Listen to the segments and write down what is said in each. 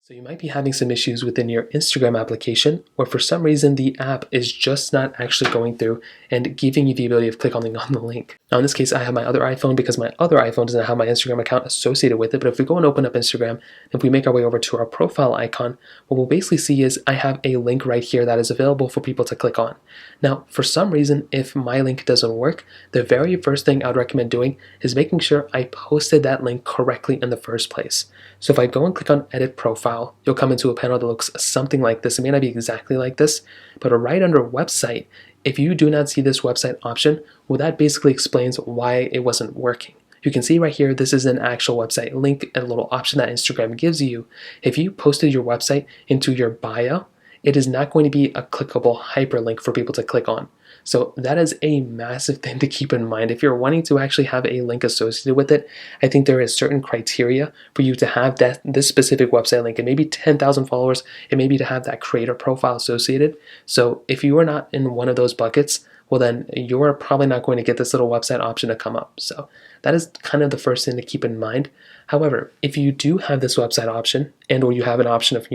So you might be having some issues within your Instagram application, or for some reason the app is just not actually going through and giving you the ability of click on the link. Now in this case, I have my other iPhone because my other iPhone doesn't have my Instagram account associated with it. But if we go and open up Instagram, if we make our way over to our profile icon, what we'll basically see is I have a link right here that is available for people to click on. Now, for some reason, if my link doesn't work, the very first thing I'd recommend doing is making sure I posted that link correctly in the first place. So if I go and click on edit profile, you'll come into a panel that looks something like this. It may not be exactly like this, but right under website, if you do not see this website option, well, that basically explains why it wasn't working. You can see right here, this is an actual website link, a little option that Instagram gives you. If you posted your website into your bio, it is not going to be a clickable hyperlink for people to click on. So that is a massive thing to keep in mind. If you're wanting to actually have a link associated with it, I think there is certain criteria for you to have this specific website link. It may be 10,000 followers. It may be to have that creator profile associated. So if you are not in one of those buckets, well then you're probably not going to get this little website option to come up. So that is kind of the first thing to keep in mind. However, if you do have this website option and or you have an option of,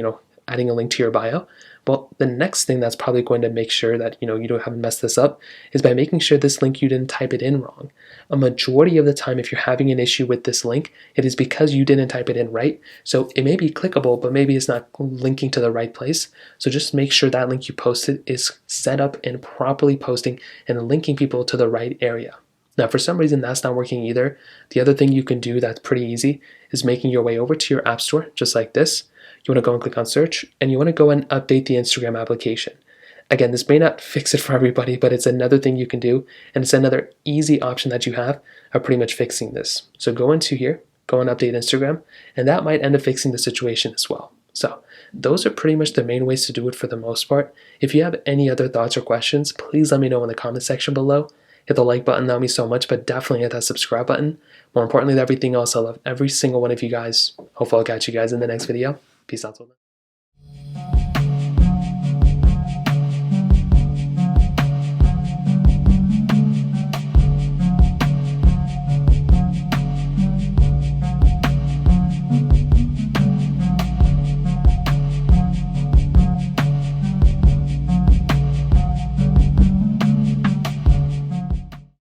adding a link to your bio, well, the next thing that's probably going to make sure that you haven't messed this up is by making sure this link you didn't type it in wrong. A majority of the time, if you're having an issue with this link, it is because you didn't type it in right. So it may be clickable, but maybe it's not linking to the right place. So just make sure that link you posted is set up and properly posting and linking people to the right area. Now, for some reason, that's not working either. The other thing you can do that's pretty easy is making your way over to your app store, just like this. You want to go and click on search, and you want to go and update the Instagram application. Again, this may not fix it for everybody, but it's another thing you can do, and it's another easy option that you have of pretty much fixing this. So go into here, go and update Instagram, and that might end up fixing the situation as well. So those are pretty much the main ways to do it for the most part. If you have any other thoughts or questions, please let me know in the comment section below. Hit the like button, that would mean so much, but definitely hit that subscribe button. More importantly than everything else, I love every single one of you guys. Hopefully I'll catch you guys in the next video. Peace out.